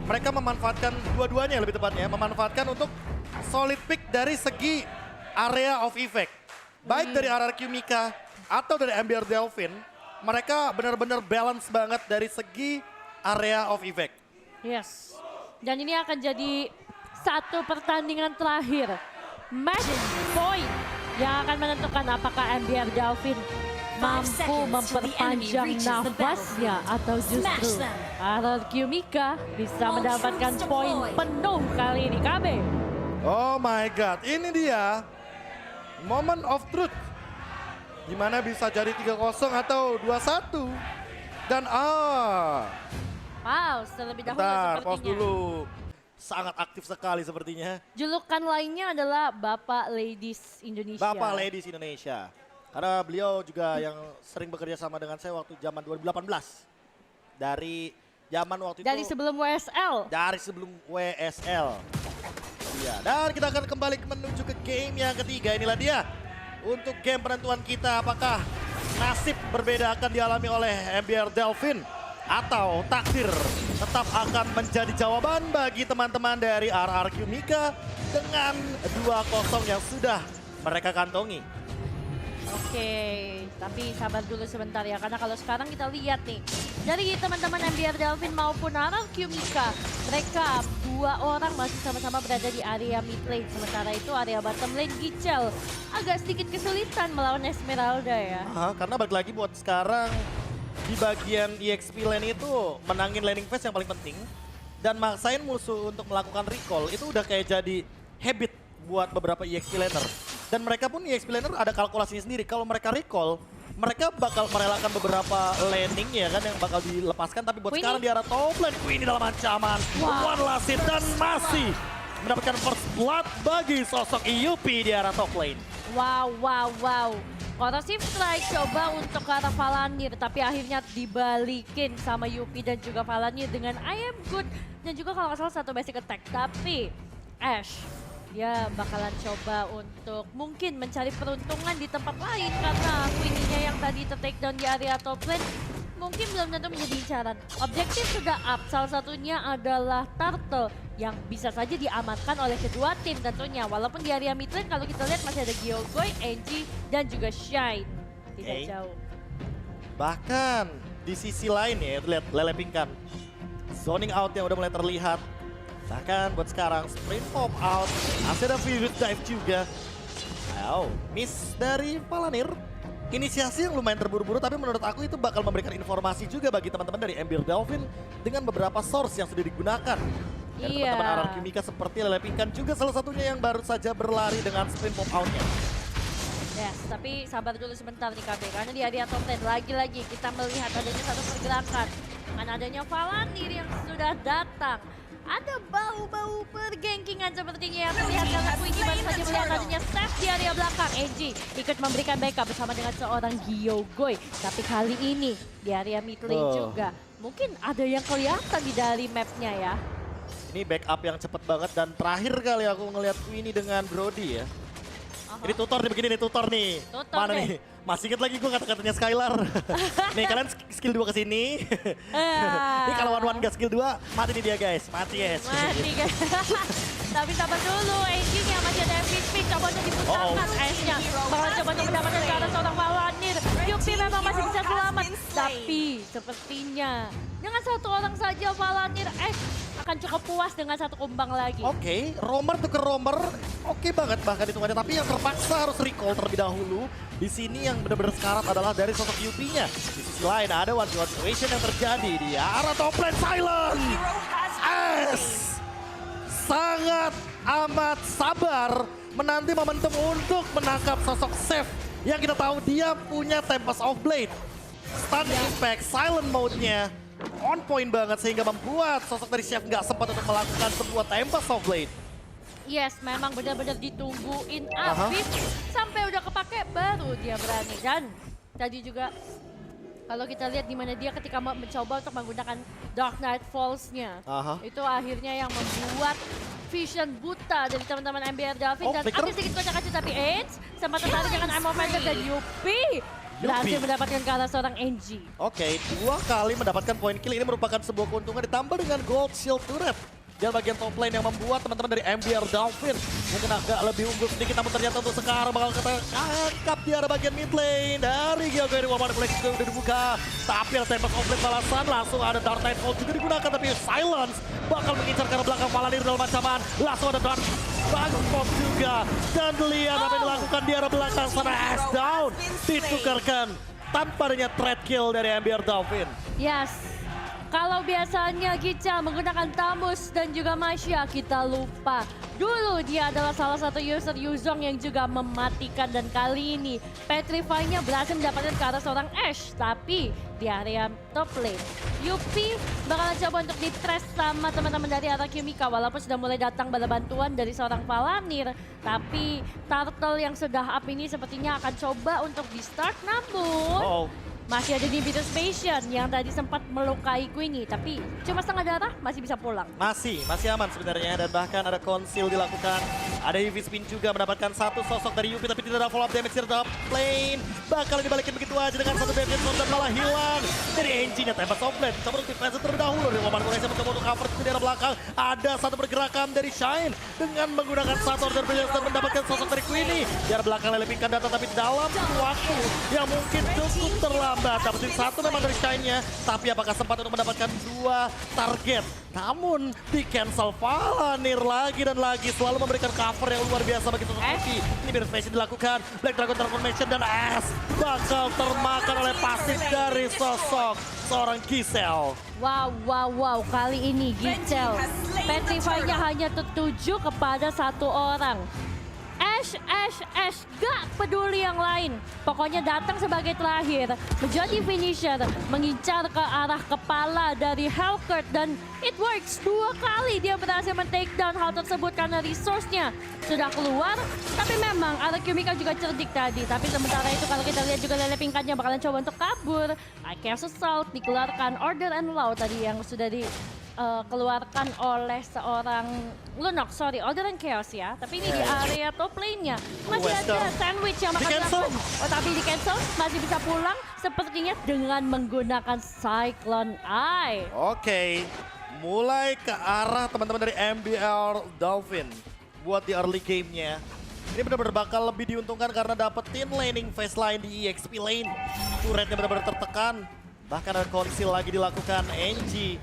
mereka memanfaatkan dua-duanya lebih tepatnya, memanfaatkan untuk solid pick dari segi area of effect. Baik dari RRQ Mika atau dari Amber Delvin, mereka benar-benar balance banget dari segi area of effect. Yes. Dan ini akan jadi satu pertandingan terakhir. Match point yang akan menentukan apakah Amber Delvin mampu memperpanjang nafasnya atau justru RRQ Mika bisa mendapatkan poin penuh kali ini. KB. Oh my god, ini dia moment of truth. Dimana bisa jadi 3-0 atau 2-1. Dan Pause terlebih dahulu bentar, sepertinya. pause dulu. Sangat aktif sekali sepertinya. Julukan lainnya adalah Bapak Ladies Indonesia. Bapak Ladies Indonesia. Karena beliau juga yang sering bekerja sama dengan saya waktu zaman 2018. Dari zaman waktu Dari itu. sebelum WSL. Dari sebelum WSL. Iya, dan kita akan kembali menuju ke game yang ketiga. Inilah dia. Untuk game penentuan kita, apakah nasib berbeda akan dialami oleh Amber Delvin atau takdir tetap akan menjadi jawaban bagi teman-teman dari RRQ Mika dengan 2-0 yang sudah mereka kantongi. Oke, tapi sabar dulu sebentar ya, karena kalau sekarang kita lihat nih, dari teman-teman Amber Delvin maupun RRQ Mika, mereka dua orang masih sama-sama berada di area mid lane, sementara itu area bottom lane Gichel agak sedikit kesulitan melawan Esmeralda ya. Karena balik lagi buat sekarang di bagian EXP lane itu menangin laning phase yang paling penting dan maksain musuh untuk melakukan recall itu udah kayak jadi habit buat beberapa EXP laner. Dan mereka pun EXP laner ada kalkulasinya sendiri. Kalau mereka recall, mereka bakal merelakan beberapa laning ya kan yang bakal dilepaskan. Tapi buat Queenie. sekarang di arah top lane, Queenie dalam ancaman. Wow. One last hit dan masih mendapatkan first blood bagi sosok IUP di arah top lane. Wow, wow, wow. Corrosive Strike coba untuk ke arah Valanir, tapi akhirnya dibalikin sama Yupi dan juga Valanir dengan I am good. Dan juga kalau nggak salah satu basic attack, tapi Ash dia bakalan coba untuk mungkin mencari peruntungan di tempat lain karena Queenie-nya yang tadi ter-take down di area top lane mungkin belum tentu menjadi incaran. Objektif sudah up, salah satunya adalah Turtle yang bisa saja diamankan oleh kedua tim tentunya. Walaupun di area mid lane kalau kita lihat masih ada Gyogoy, Enji, dan juga Shine. Tidak Oke. jauh. Bahkan di sisi lain ya, lihat Lele Pingkan. Zoning out yang udah mulai terlihat. Bahkan buat sekarang sprint pop out. Masih ada vivid dive juga. Miss dari Valanir. Inisiasi yang lumayan terburu-buru tapi menurut aku itu bakal memberikan informasi juga bagi teman-teman dari Amber Delvin dengan beberapa source yang sudah digunakan. Dan Iya. teman-teman RRQ Mika seperti Lele Pingkan juga salah satunya yang baru saja berlari dengan sprint pop outnya. Yes, tapi sabar dulu sebentar nih KB, karena di area top 10 lagi-lagi kita melihat adanya satu pergerakan. Dengan adanya Valanir yang sudah datang. Ada bau-bau pergengkingan sepertinya yang terlihat karena Queenie baru saja melihat adanya Steph di area belakang. Enji ikut memberikan backup bersama dengan seorang Gyogoy. Tapi kali ini di area mid lane juga. Mungkin ada yang kelihatan di dari mapnya ya. Ini backup yang cepet banget dan terakhir kali aku ngelihat Queenie dengan Brody ya. Ini tutor nih begini nih, tutor nih. Tutor Mana deh. nih? Masih inget lagi gue kata-katanya Skylar. Nih kalian skill 2 kesini. Ini kalau one-one gak skill 2, mati nih dia guys. Mati guys. Mati guys. Tapi sabar dulu, Enji-nya masih ada MVP. Coba untuk diputarkan Ash-nya. Bakal coba untuk mendapatkan ke arah seorang Valanir. Yupi memang masih bisa selamat. Tapi sepertinya dengan satu orang saja Valanir Ash akan cukup puas dengan satu kumbang lagi. Oke, roamer tuh ke roamer. Oke banget bahkan hitungannya. Tapi yang terpaksa harus recall terlebih dahulu. Di sini yang benar-benar sekarat adalah dari sosok Yupi-nya. Di sisi lain ada one situation yang terjadi di arah top lane Silent. Sangat amat sabar menanti momentum untuk menangkap sosok Seth yang kita tahu dia punya Tempest of Blade. Stun impact, silent mode-nya on point banget sehingga membuat sosok dari Chef nggak sempat untuk melakukan sebuah Tempest of Blade. Yes, memang benar-benar ditungguin habis sampai udah kepake baru dia berani. Dan tadi juga kalau kita lihat di mana dia ketika mencoba untuk menggunakan Dark Knight Falls-nya, itu akhirnya yang membuat vision buta dari teman-teman MBR Delvin dan Flicker. agak sedikit kocak-kacir tapi Edge sempat tertarik dengan Ammo Panther dan Yupi berhasil Yupi. mendapatkan ke arah seorang NG. Oke, 2 kali mendapatkan poin kill. Ini merupakan sebuah keuntungan ditambah dengan gold shield turret. Dan bagian top lane yang membuat teman-teman dari MBR Dolphin mungkin agak lebih unggul sedikit, namun ternyata untuk sekarang bakal kita angkat di arah bagian mid lane dari Gyogo dari Waman Flex juga udah dibuka. Tapi ada tembak komplit balasan, langsung ada Dark Nightfall juga digunakan, tapi Silence bakal mengincar ke arah belakang Palanir dalam ancaman. Langsung ada Dark Bangkok juga, dan lihat apa yang dilakukan di arah belakang sana. Ash down ditukarkan tanpa adanya threat kill dari MBR Dolphin. Yes. Kalau biasanya Gical menggunakan Tamus dan juga Masya, kita lupa. Dulu dia adalah salah satu user Yuzong yang juga mematikan, dan kali ini Petrify-nya berhasil mendapatkan ke arah seorang Ashe. Tapi di area top lane, Yupi bakalan coba untuk di-trash sama teman-teman dari arah Kumika. Walaupun sudah mulai datang bala bantuan dari seorang Palanir, tapi Turtle yang sudah up ini sepertinya akan coba untuk di-start, namun masih ada Nimbus Passion yang tadi sempat melukai Queenie, tapi cuma setengah darah, masih bisa pulang. Masih aman sebenarnya, dan bahkan ada conceal dilakukan. Ada heavy spin juga mendapatkan satu sosok dari Yupi, tapi tidak ada follow up damage di top lane. Bakal dibalikin begitu aja dengan satu damage dan malah hilang. Dari NG-nya tembak top lane, coba untuk defense terlebih dahulu. Dari Waman Malaysia mencoba untuk cover di daerah belakang. Ada satu pergerakan dari Shine dengan menggunakan satu order brilliance dan mendapatkan sosok dari Queenie. Di arah belakang lelepingkan data, tapi dalam waktu yang mungkin cukup terlambat. Dapetin satu memang dari Shine-nya, tapi apakah sempat untuk mendapatkan 2 target? Namun di cancel Palanir lagi dan lagi, selalu memberikan cover yang luar biasa bagi sosok Yupi. Ini Fashion dilakukan, Black Dragon Transformation, dan Ash bakal termakan oleh pasif dari sosok seorang Giselle. Wow, kali ini Gical Petrify-nya hanya tertuju kepada satu orang. Ash, gak peduli yang lain. Pokoknya datang sebagai terakhir, menjadi finisher, mengincar ke arah kepala dari Hellcurt, dan it works. 2 kali dia berhasil men-take down hal tersebut karena resource-nya sudah keluar. Tapi memang arah Kumika juga cerdik tadi. Tapi sementara itu kalau kita lihat juga Lele Pingkatnya bakalan coba untuk kabur. Chaos Assault dikeluarkan, Order and Law tadi yang sudah keluarkan oleh seorang Lunox, Order and Chaos ya. Tapi ini di area top lane-nya masih ada Sandwich yang bakal dilakukan. Tapi di cancel, masih bisa pulang sepertinya dengan menggunakan Cyclone Eye. Oke, mulai ke arah teman-teman dari MBR Dolphin buat di early game-nya. Ini benar-benar bakal lebih diuntungkan karena dapetin laning phase line di EXP lane. Turretnya benar-benar tertekan. Bahkan ada conceal lagi dilakukan NG.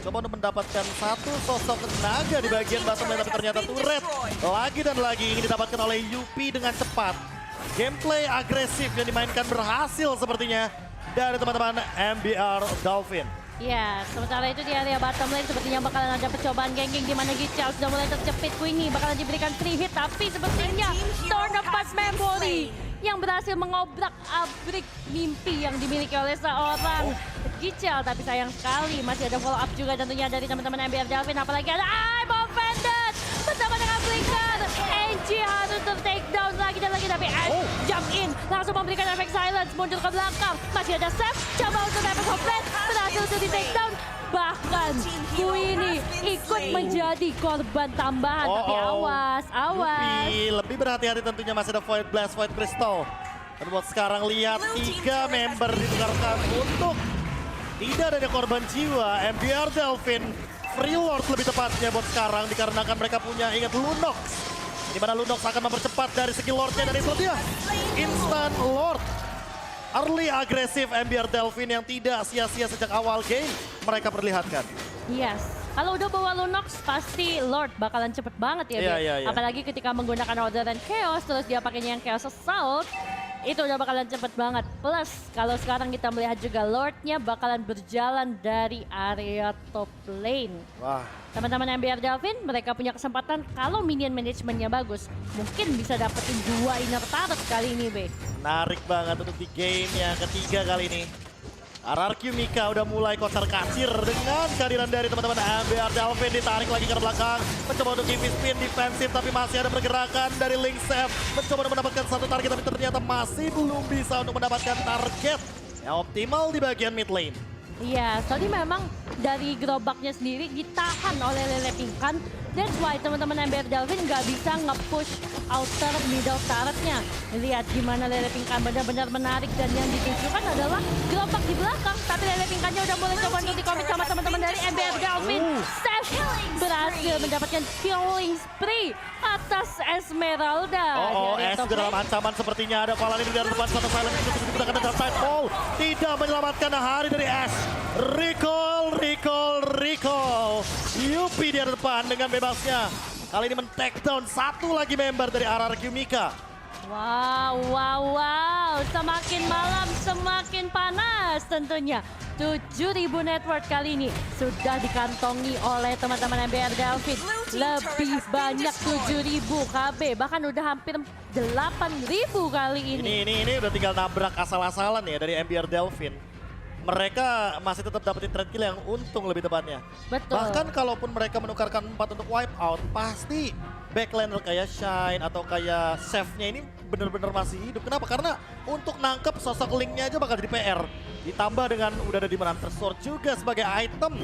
Coba untuk mendapatkan satu sosok naga di bagian bottom lane, tapi ternyata turret lagi dan lagi ingin didapatkan oleh Yupi dengan cepat. Gameplay agresif yang dimainkan berhasil sepertinya dari teman-teman MBR Dolphin. Ya, sementara itu di area bottom lane sepertinya bakalan ada percobaan ganking di mana Gical sudah mulai terjepit. Queenie bakalan diberikan free hit, tapi sepertinya Torn Apart Memory yang berhasil mengobrak-abrik mimpi yang dimiliki oleh seorang Gical. Tapi sayang sekali masih ada follow up juga tentunya dari teman-teman MBR Dolphin, apalagi ada I'm Offended bersama dengan Flicker. NG harus ter-take down lagi dan lagi, tapi Ash jump in, langsung memberikan efek silence, mundur ke belakang. Masih ada Seth, coba untuk dapat hoplet, berhasil untuk di-take down. Bahkan Queenie ikut menjadi korban tambahan, tapi awas. Yupi lebih berhati-hati tentunya, masih ada Void Blast, Void Crystal. Dan buat sekarang lihat 3 member ditukarkan untuk tidak ada korban jiwa. MBR Dolphin, Free Lord lebih tepatnya buat sekarang, dikarenakan mereka punya, ingat, Lunox. Di mana Lunox akan mempercepat dari segi Lordnya, dan itu dia Instant Lord. Early agresif MBR Dolphin yang tidak sia-sia sejak awal game mereka perlihatkan. Yes, kalau udah bawa Lunox pasti Lord bakalan cepet banget ya. Iya. Apalagi ketika menggunakan Order and Chaos, terus dia pakainya yang Chaos Assault, itu udah bakalan cepet banget. Plus kalau sekarang kita melihat juga Lordnya bakalan berjalan dari area top lane. Wah. Teman-teman MBR Dolphin, mereka punya kesempatan kalau minion managementnya bagus, mungkin bisa dapetin 2 inner turret kali ini, Be. Menarik banget untuk di game yang ketiga kali ini. RRQ Mika udah mulai kocar kacir dengan kehadiran dari teman-teman MBR Dolphin. Ditarik lagi ke belakang, mencoba untuk heavy spin defensif, tapi masih ada pergerakan dari Linksef. Mencoba untuk mendapatkan satu target, tapi ternyata masih belum bisa untuk mendapatkan target yang optimal di bagian mid lane. Iya, tadi memang dari gerobaknya sendiri ditahan oleh Lele Pingkan. That's why teman-teman MBR Delvin nggak bisa nge-push outer middle turretnya. Lihat gimana Lele Pingkan benar-benar menarik dan yang ditujukan adalah gerobak di belakang. Tapi Lele Pingkannya udah mulai coba untuk di-commit sama teman-teman dari MBR Delvin. Seth berhasil mendapatkan killing spree atas Esmeralda. Es juga dalam ancaman sepertinya. Ada Falani di depan satu silent itu digunakan dengan side ball. Tidak menyelamatkan hari dari Es. Recall. Yupi di depan dengan bebasnya. Kali ini men-takedown satu lagi member dari RRQ Mika. Wow. Semakin malam semakin panas tentunya. 7.000 network kali ini sudah dikantongi oleh teman-teman MBR Delvin. Lebih banyak 7.000 KB, bahkan udah hampir 8.000 kali ini. Ini udah tinggal nabrak asal-asalan ya dari MBR Delvin. Mereka masih tetap dapetin trade kill yang untung lebih tepatnya. Betul. Bahkan kalaupun mereka menukarkan 4 untuk wipe out, pasti backlaner kayak Shine atau kayak Chef-nya ini bener-bener masih hidup. Kenapa? Karena untuk nangkep sosok Link-nya aja bakal jadi PR. Ditambah dengan udah ada Demon Hunter Sword juga sebagai item.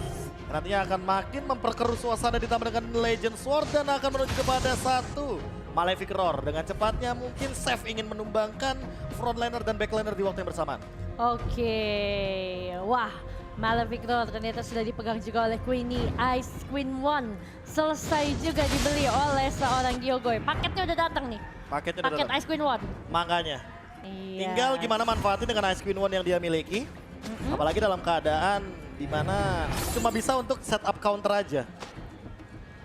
Nantinya akan makin memperkeruh suasana ditambah dengan Legend Sword dan akan menuju kepada satu Malefic Roar. Dengan cepatnya mungkin Chef ingin menumbangkan frontliner dan backliner di waktu yang bersamaan. Oke, wah, Malefic Roar ternyata sudah dipegang juga oleh Queenie. Ice Queen 1 selesai juga dibeli oleh seorang Gyogoi. Paketnya udah datang nih. Paket Ice Queen 1. Makanya. Iya. Tinggal gimana manfaatin dengan Ice Queen 1 yang dia miliki. Apalagi dalam keadaan dimana cuma bisa untuk setup counter aja.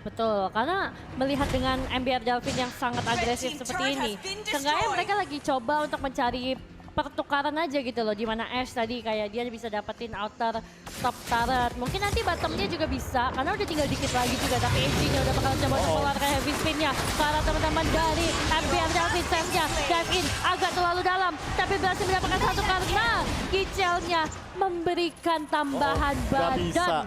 Betul, karena melihat dengan MBR Delvin yang sangat agresif seperti ini, seenggaknya mereka lagi coba untuk mencari pertukaran aja gitu loh, dimana Ash tadi kayak dia bisa dapetin outer top turret. Mungkin nanti bottomnya juga bisa, karena udah tinggal dikit lagi juga, tapi AG-nya udah bakal coba untuk mengeluarkan heavy spin-nya. Para teman-teman dari MBR Delvin, Chef-nya dive in agak terlalu dalam, tapi berhasil mendapatkan satu karena Gicelnya memberikan tambahan Gak bisa. badan.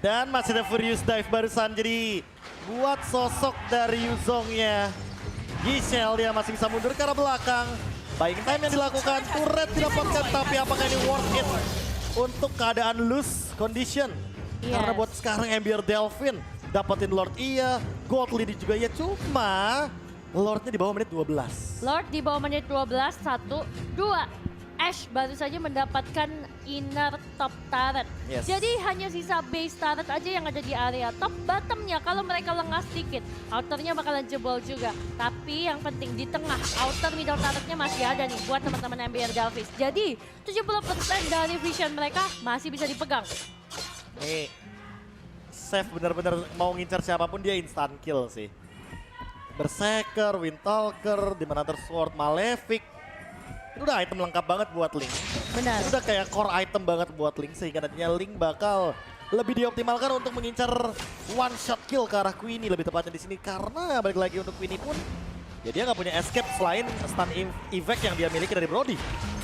Dan masih ada Furious Dive barusan, jadi buat sosok dari Yuzongnya, Giselle dia masih bisa mundur ke arah belakang. Buying time yang dilakukan, turret didapatkan, tapi apakah ini worth it untuk keadaan loose condition? Yes. Karena buat sekarang MBR Delvin dapetin Lord iya, Gold Lady juga ya, cuma Lordnya di bawah menit 12. Lord di bawah menit 12, 1, 2. Ash baru saja mendapatkan inner top turret. Yes. Jadi hanya sisa base turret aja yang ada di area top. Bottomnya kalau mereka lengah sedikit, outernya bakalan jebol juga. Tapi yang penting di tengah, outer middle turretnya masih ada nih buat teman-teman MBR Delvis. Jadi 70% dari vision mereka masih bisa dipegang. Nih, Chef benar-benar mau ngincar siapapun dia instant kill sih. Berserker, Windtalker, Demon Hunter Sword, Malefic. Itu udah item lengkap banget buat Link. Benar. Itu udah kayak core item banget buat Link, sehingga nantinya Link bakal lebih dioptimalkan untuk mengincar one shot kill ke arah Queenie lebih tepatnya di sini. Karena balik lagi untuk Queenie pun, ya dia nggak punya escape selain stun effect yang dia miliki dari Brody.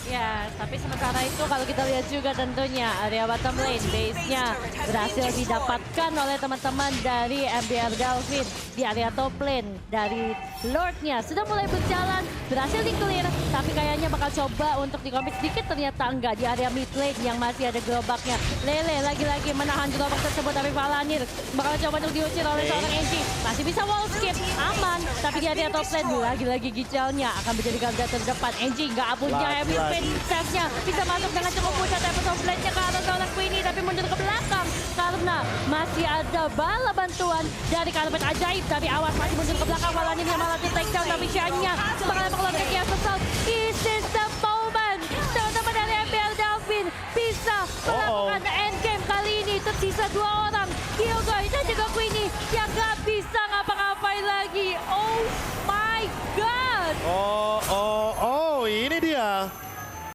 Ya, tapi sementara itu kalau kita lihat juga tentunya area bottom lane base-nya berhasil didapatkan oleh teman-teman dari MBR Delvin di area top lane. Dari Lord-nya sudah mulai berjalan, berhasil di-clear, tapi kayaknya bakal coba untuk di-commit sedikit, ternyata enggak di area mid lane yang masih ada gerobaknya. Lele lagi-lagi menahan gerobak tersebut, tapi Falanir bakal coba untuk diusir oleh seorang NG. Masih bisa wall skip, aman, tapi di area top lane lagi-lagi Gicelnya akan menjadi garda terdepan. NG nggak punya heavy spin. Chef-nya bisa masuk dengan cukup mudah, tapi top lane-nya ke arah seorang Queenie, tapi mundur ke belakang karena masih ada bala bantuan dari karpet ajaib. Tapi awas, masih mundur ke belakang, Falanir yang malah di-take down, tapi Shine-nya bakal mengeluarkan Chaos Assault. This is the moment teman-teman dari MBR Delvin bisa melakukan endgame kali ini. Tersisa 2 orang, Gyogoi dan juga Queenie yang gak bisa ngapa-ngapain lagi. Oh my god!